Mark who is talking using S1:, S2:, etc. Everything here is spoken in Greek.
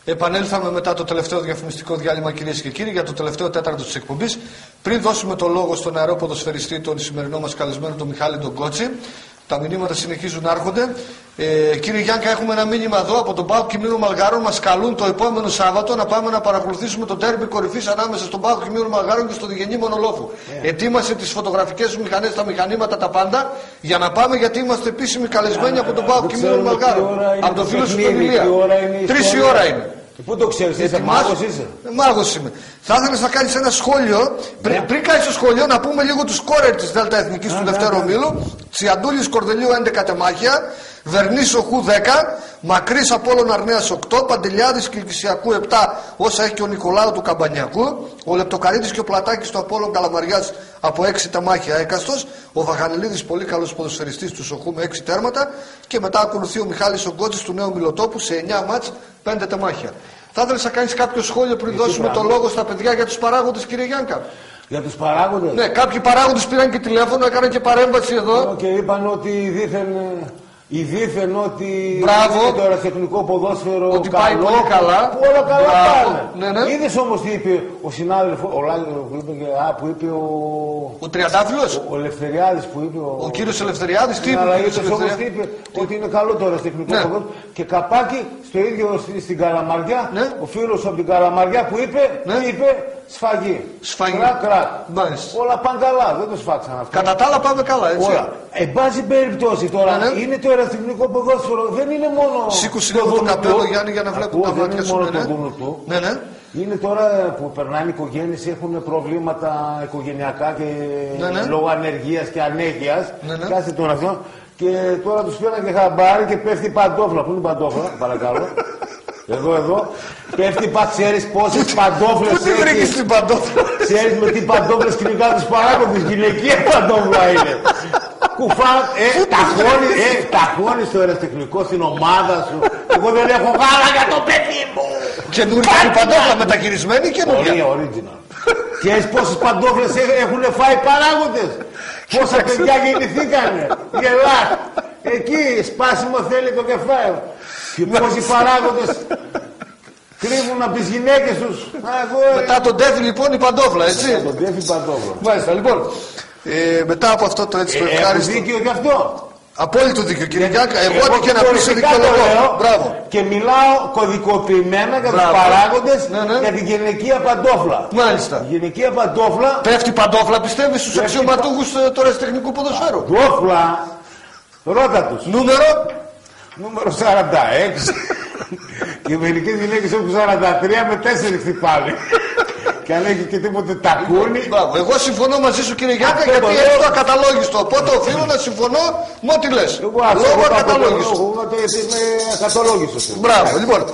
S1: Επανέλθαμε μετά το τελευταίο διαφημιστικό διάλειμμα, κυρίες και κύριοι, για το τελευταίο τέταρτο της εκπομπής. Πριν δώσουμε το λόγο στον νεαρό ποδοσφαιριστή, τον σημερινό μας καλεσμένο, τον Μιχάλη τον Κότσι, τα μηνύματα συνεχίζουν να έρχονται. Κύριε Γιάνκα, έχουμε ένα μήνυμα εδώ από τον ΠΑΟΚ Κιμήνου Μαλγάρων. Μας καλούν το επόμενο Σάββατο να πάμε να παρακολουθήσουμε τον ντέρμπι κορυφής ανάμεσα στον ΠΑΟΚ Κιμήνου Μαλγάρων και στο Διγενή Μονολόφου. Ετοίμασε τις φωτογραφικές μηχανές, τα μηχανήματα, τα πάντα για να πάμε, γιατί είμαστε επίσημοι καλεσμένοι από τον ΠΑΟΚ Κιμήνου Μαλγάρων. Από τον φίλο σου τον Ηλία. 3 η ώρα είναι.
S2: Πού το ξέρεις, είσαι μάγος είσαι?
S1: Μάγος είμαι. Θα ήθελες να κάνεις ένα σχόλιο, πριν κάνεις το σχόλιο, να πούμε λίγο τους σκόρερ της Δέλτα Εθνικής του δεύτερου ομίλου. Τσιαντούλης Κορδελίου 11 τεμάχια, Βερνής Οχού 10, Μακρύς Απόλλων Αρνέας 8, Παντελιάδης Κιλκυσιακού 7, όσα έχει και ο Νικολάου του Καμπανιακού, ο Λεπτοκαρίτης και ο Πλατάκης του Απόλλων Καλαμαριάς από 6 τεμάχια έκαστος, ο Βαγανελίδης πολύ καλός ποδοσφαιριστής του Σοχού με 6 τέρματα, και μετά ακολουθεί ο Μιχάλης Ογκότσης του Νέου Μιλοτόπου σε 9 μάτς 5 τεμάχια. Θα ήθελες να κάνεις κάποιο σχόλιο πριν δώσουμε το λόγο στα παιδιά για τους παράγοντες, κύριε Γιάνκα?
S2: Για τους παράγοντες?
S1: Ναι, κάποιοι παράγοντες πήραν και τηλέφωνο, έκαναν και παρέμβαση εδώ.
S2: Και είπαν ότι δήθεν ότι
S1: μπράβο,
S2: το αεροτεχνικό ποδόσφαιρο
S1: ότι
S2: καλό,
S1: πάει πολύ καλά.
S2: Όλα καλά πάνε.
S1: Ναι, ναι.
S2: Είδες όμως τι είπε ο συνάδελφος, που είπε
S1: ο Τριαντάφυλλος,
S2: ο Ελευθεριάδης, που είπε ο κύριος
S1: Ελευθεριάδης, τι είπε?
S2: Αλλά είδες όμως τι είπε? Ότι είναι καλό το αεροτεχνικό ποδόσφαιρο. Και καπάκι στο ίδιο στην Καλαμαριά, ο φίλος από την Καλαμαριά που είπε, σφαγή. Κρακ. Όλα πάνε καλά, δεν το σφάξαν αυτό.
S1: Κατά τα άλλα πάμε καλά, έτσι.
S2: Όλα. Εν πάση περιπτώσει τώρα, είναι το αεροτεχνικό ποδόσφαιρο, δεν είναι μόνο.
S1: Σήκωσε λίγο το καπέλο, Γιάννη, για να βλέπουν τα μάτια σου.
S2: Ναι. Είναι τώρα που περνάνε οι οικογένειες, έχουν προβλήματα οικογενειακά και λόγω ανεργίας και ανέγειας. Κάτσε τώρα αυτό. Και τώρα τους πήραν και χαμπάρι και πέφτει η παντόφλα. Πού είναι η παντόφλα, παρακαλώ? Εδώ. Πέφτει, ξέρεις πόσες παντόφλες έχει?
S1: Πού τη βρήκες την παντόφλα?
S2: Ξέρεις με τι παντόφλες κυνηγά τους παράγοντες? Γυναικεία παντόφλα είναι. Κουφά, ταχώνεις το αεροτεχνικό στην ομάδα σου. Εγώ δεν έχω γάλα για το παιδί μου.
S1: Καινούργια η παντόφλα, μεταχειρισμένη καινούργια.
S2: Original. Ξέρεις πόσες παντόφλες έχουν φάει οι παράγοντες? Πόσα παιδιά γεννηθήκανε? Γελάς. Εκεί σπάσιμο θέλει το κεφάλι. Και πόσοι παράγοντες κρύβουν από τις γυναίκες τους.
S1: Μετά τον τέφι λοιπόν η παντόφλα, έτσι.
S2: Μετά τον τέφι η παντόφλα.
S1: Μάλιστα, λοιπόν. Μετά από αυτό το έτσι το ευχάριστο.
S2: Έχω δίκιο γι' αυτό.
S1: Απόλυτο δίκιο, κύριε Γιάνκα. Εγώ και να πεις δικαιολογώ. Μπράβο.
S2: Και μιλάω κωδικοποιημένα για τους παράγοντες για την γυναικεία παντόφλα.
S1: Μάλιστα.
S2: Η γυναικεία παντόφλα.
S1: Πέφτει παντόφλα, πιστεύεις, στους αξιωματούχους του αεροτεχνικού ποδοσφαίρου?
S2: Παντόφλα. Ρώτα τους. Νούμερο 46. Και μερικές γυναίκες έχουν 43 με 4 χτυπάνε. Και αν έχει και τίποτε τακούνι.
S1: Εγώ συμφωνώ μαζί σου, κύριε Γιάνκα, γιατί έχει το ακαταλόγιστο. Οπότε οφείλω να συμφωνώ με ό,τι λες. Λόγω ακαταλόγιστο.
S2: Εγώ είμαι ακαταλόγιστο.
S1: Μπράβο, λοιπόν.